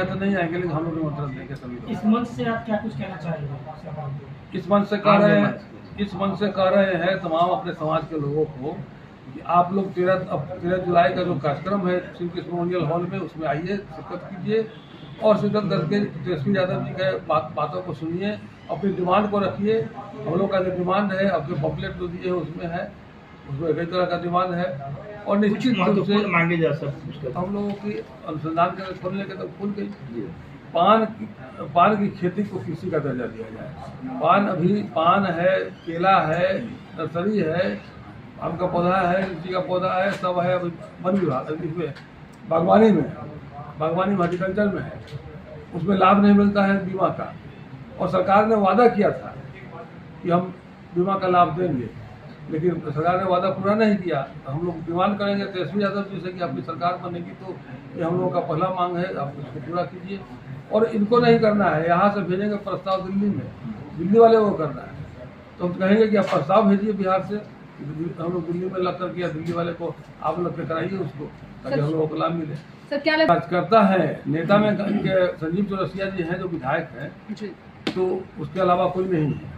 चाहे तो नहीं आएंगे, लेकिन हम लोग निमंत्रण देंगे सभी लोग। इस मंच से आप क्या कुछ कहना चाहेंगे? इस मंच से कह रहे हैं तमाम अपने समाज के लोगों को कि आप लोग 13 जुलाई का जो कार्यक्रम है श्री कृष्ण मेमोरियल हॉल में, उसमें आइए, शिरकत कीजिए और शिरकत करके तेजस्वी यादव जी के बातों को सुनिए, अपनी डिमांड को रखिए। हम लोग का जो डिमांड है, आपके पॉम्पलेट जो दिए है उसमें है, उसमें कई तरह का डिमांड है और निश्चित रूप से मांगे जा सकते। हम लोगों की अनुसंधान के खोलने के तो खुल गई। पान की खेती को कृषि का दर्जा दिया जाए। पान है, केला है, नर्सरी है, आम का पौधा है, लीची का पौधा है, सब है। अभी वन विभाग इसमें बागवानी में हॉर्टिकल्चर में है, उसमें लाभ नहीं मिलता है बीमा का, और सरकार ने वादा किया था कि हम बीमा का लाभ देंगे, लेकिन सरकार ने वादा पूरा नहीं किया। हम लोग डिमांड करेंगे तेजस्वी यादव जी से कि आपकी सरकार बनेगी तो ये हम लोगों का पहला मांग है, आप इसको पूरा कीजिए। और इनको नहीं करना है, यहाँ से भेजेंगे प्रस्ताव दिल्ली में, दिल्ली वाले को करना है, तो हम कहेंगे कि आप प्रस्ताव भेजिए बिहार से, हम लोग दिल्ली में लग कर के, दिल्ली वाले को आप लग कर कराइए उसको, ताकि हम लोगों को लाभ मिले। कार्यकर्ता है, नेता में संजीव चौरसिया जी हैं जो विधायक हैं, तो उसके अलावा कोई नहीं है।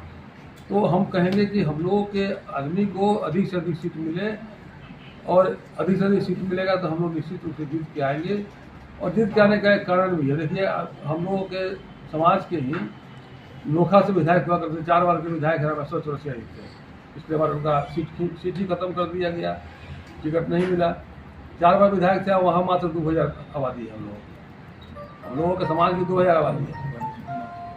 तो हम कहेंगे कि हम लोगों के आदमी को अधिक से अधिक सीट मिले, और अधिक से अधिक सीट मिलेगा तो हम लोग निश्चित रूप से जीत के आएंगे। और जीत के आने का एक कारण भी है, देखिए हम लोगों के समाज के ही नोखा से विधायक हुआ करते, 4 बार के विधायक है रामेश्वर चौरसिया जी थे। पिछले बार उनका सीट ही खत्म कर दिया गया, टिकट नहीं मिला। 4 बार विधायक थे, वहाँ मात्र 2000 आबादी है। हम लोगों के समाज की 2000 आबादी है।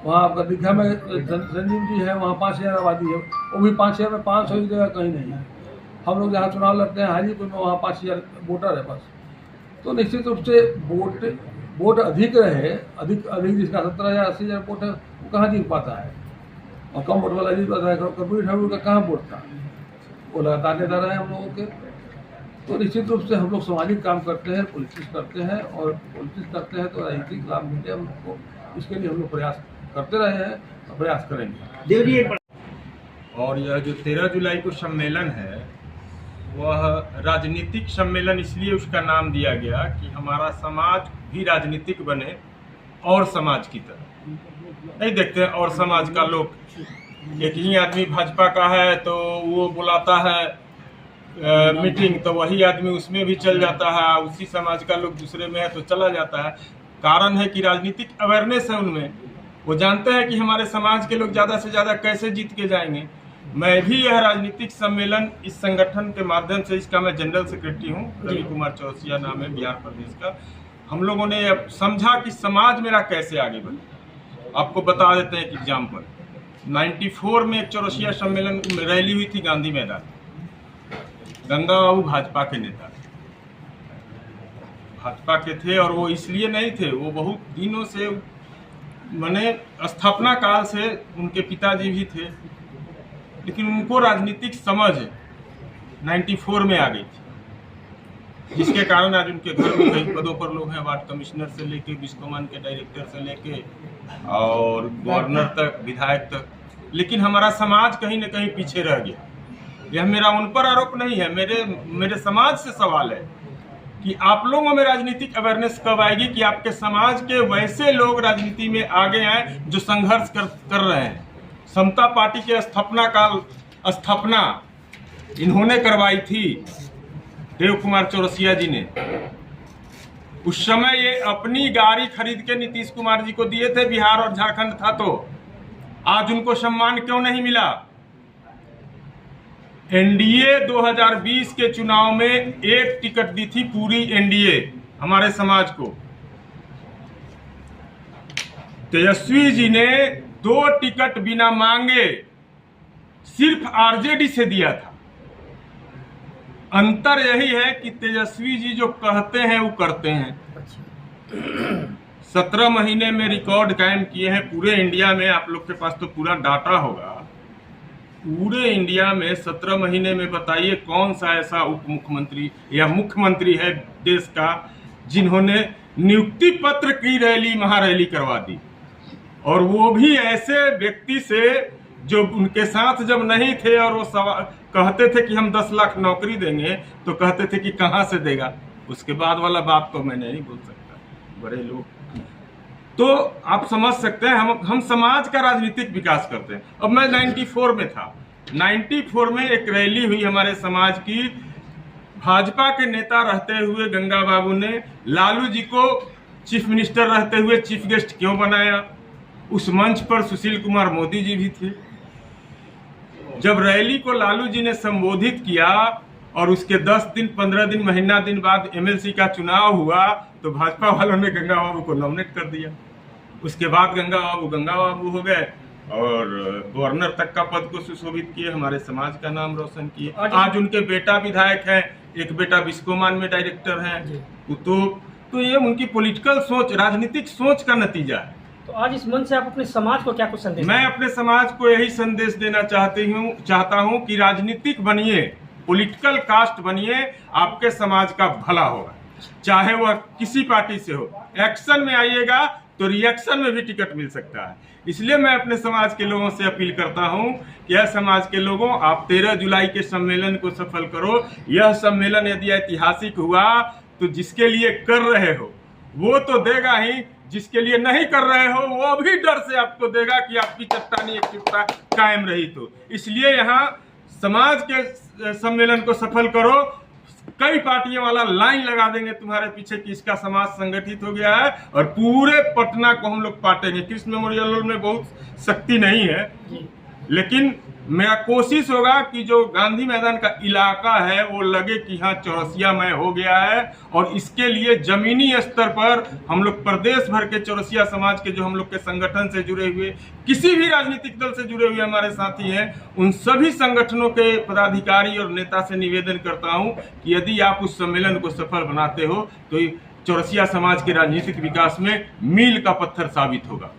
वहाँ आपका दीघा में संजीव जी है, वहाँ 5000 आबादी है, वो भी 5000 में 500 की जगह कहीं नहीं है। हम लोग जहाँ चुनाव लड़ते हैं हाजीपुर में, वहाँ 5000 वोटर है बस। तो निश्चित रूप से वोट अधिक रहे, अधिक जिसका 70,000 80,000 वोट है, वो कहाँ जीत पाता है, और कम वोट वाला जीत पाता है। कर्पूरी ठाकुर का कहाँ वोट था, वो लगातार नेता रहे हम लोगों के। तो निश्चित रूप से हम लोग सामाजिक काम करते हैं, पॉलिटिक्स करते हैं, और पॉलिटिक्स करते हैं तो राजनीतिक लाभ मिलते हैं हमको, इसके लिए हम लोग प्रयास करते रहे हैं और प्रयास करेंगे। और यह जो 13 जुलाई को सम्मेलन है, वह राजनीतिक सम्मेलन इसलिए उसका नाम दिया गया कि हमारा समाज भी राजनीतिक बने, और समाज की तरह नहीं देखते हैं। और समाज का लोग, एक ही आदमी भाजपा का है तो वो बुलाता है मीटिंग, तो वही आदमी उसमें भी चल जाता है, उसी समाज का लोग दूसरे में है तो चला जाता है। कारण है कि राजनीतिक अवेयरनेस है उनमें, वो जानते हैं कि हमारे समाज के लोग ज़्यादा से ज़्यादा कैसे जीत के जाएंगे। मैं भी यह राजनीतिक सम्मेलन इस संगठन के माध्यम से, इसका मैं जनरल सेक्रेटरी हूँ, रवि कुमार चौरसिया नाम है बिहार प्रदेश का। हम लोगों ने समझा कि समाज मेरा कैसे आगे बढ़े। आपको बता देते हैं एक एग्जाम्पल। 94 में एक चौरसिया सम्मेलन रैली हुई थी गांधी मैदान। गंगा बाबू भाजपा के नेता, भाजपा के थे, और वो इसलिए नहीं थे, वो बहुत दिनों से, मैंने स्थापना काल से उनके पिताजी भी थे, लेकिन उनको राजनीतिक समझ 94 में आ गई थी, जिसके कारण आज उनके घर में कई पदों पर लोग हैं, वार्ड कमिश्नर से लेके बिस्कोमान के डायरेक्टर से लेके और गवर्नर तक, विधायक तक। लेकिन हमारा समाज कहीं न कहीं पीछे रह गया। यह मेरा उन पर आरोप नहीं है, मेरे समाज से सवाल है कि आप लोगों में राजनीतिक अवेयरनेस कब आएगी कि आपके समाज के वैसे लोग राजनीति में आगे आए जो संघर्ष कर रहे हैं। समता पार्टी के स्थापना इन्होंने करवाई थी, देव कुमार चौरसिया जी ने। उस समय ये अपनी गाड़ी खरीद के नीतीश कुमार जी को दिए थे, बिहार और झारखंड था, तो आज उनको सम्मान क्यों नहीं मिला? एनडीए 2020 के चुनाव में एक टिकट दी थी पूरी एनडीए हमारे समाज को। तेजस्वी जी ने 2 टिकट बिना मांगे सिर्फ आरजेडी से दिया था। अंतर यही है कि तेजस्वी जी जो कहते हैं वो करते हैं। 17 महीने में रिकॉर्ड कायम किए हैं पूरे इंडिया में। आप लोग के पास तो पूरा डाटा होगा। पूरे इंडिया में 17 महीने में बताइए कौन सा ऐसा उप मुख्यमंत्री या मुख्यमंत्री है देश का जिन्होंने नियुक्ति पत्र की रैली, महारैली करवा दी, और वो भी ऐसे व्यक्ति से जो उनके साथ जब नहीं थे, और वो कहते थे कि हम 10 लाख नौकरी देंगे, तो कहते थे कि कहाँ से देगा। उसके बाद वाला बात तो मैं नहीं बोल सकता, बड़े लोग। तो आप समझ सकते हैं हम समाज का राजनीतिक विकास करते हैं। अब मैं 94 में था, 94 में एक रैली हुई हमारे समाज की। भाजपा के नेता रहते हुए गंगा बाबू ने लालू जी को चीफ मिनिस्टर रहते हुए चीफ गेस्ट क्यों बनाया? उस मंच पर सुशील कुमार मोदी जी भी थे। जब रैली को लालू जी ने संबोधित किया और उसके 10 दिन 15 दिन महीना दिन बाद एमएलसी का चुनाव हुआ तो भाजपा वालों ने गंगा बाबू को नॉमिनेट कर दिया। उसके बाद गंगा बाबू हो गए और गवर्नर तक का पद को सुशोभित किए, हमारे समाज का नाम रोशन किए। आज उनके बेटा विधायक हैं, एक बेटा बिस्कोमान में डायरेक्टर हैं। तो ये उनकी पॉलिटिकल सोच, राजनीतिक सोच का नतीजा है। तो आज इस मंच से आप अपने समाज को क्या कुछ संदेश? मैं अपने समाज को यही संदेश देना चाहता हूँ कि राजनीतिक बनिए, पॉलिटिकल कास्ट बनिए, आपके समाज का भला होगा, चाहे वह किसी पार्टी से हो। एक्शन में आइएगा तो रिएक्शन में भी टिकट मिल सकता है। इसलिए मैं अपने समाज के लोगों से अपील करता हूं कि यह समाज के लोगों, आप 13 जुलाई के सम्मेलन को सफल करो। यह सम्मेलन यदि ऐतिहासिक हुआ तो जिसके लिए कर रहे हो वो तो देगा ही, जिसके लिए नहीं कर रहे हो वो भी डर से आपको देगा कि आपकी चट्टानी एकजुटता कायम रही। तो इसलिए यहाँ समाज के सम्मेलन को सफल करो। कई पार्टियों वाला लाइन लगा देंगे तुम्हारे पीछे कि इसका समाज संगठित हो गया है और पूरे पटना को हम लोग पाटेंगे। कृष्ण मेमोरियल हॉल में बहुत शक्ति नहीं है, लेकिन मेरा कोशिश होगा कि जो गांधी मैदान का इलाका है वो लगे कि हाँ चौरसियामय हो गया है। और इसके लिए जमीनी स्तर पर हम लोग प्रदेश भर के चौरसिया समाज के जो हम लोग के संगठन से जुड़े हुए, किसी भी राजनीतिक दल से जुड़े हुए हमारे साथी हैं, उन सभी संगठनों के पदाधिकारी और नेता से निवेदन करता हूं कि यदि आप उस सम्मेलन को सफल बनाते हो तो चौरसिया समाज के राजनीतिक विकास में मील का पत्थर साबित होगा।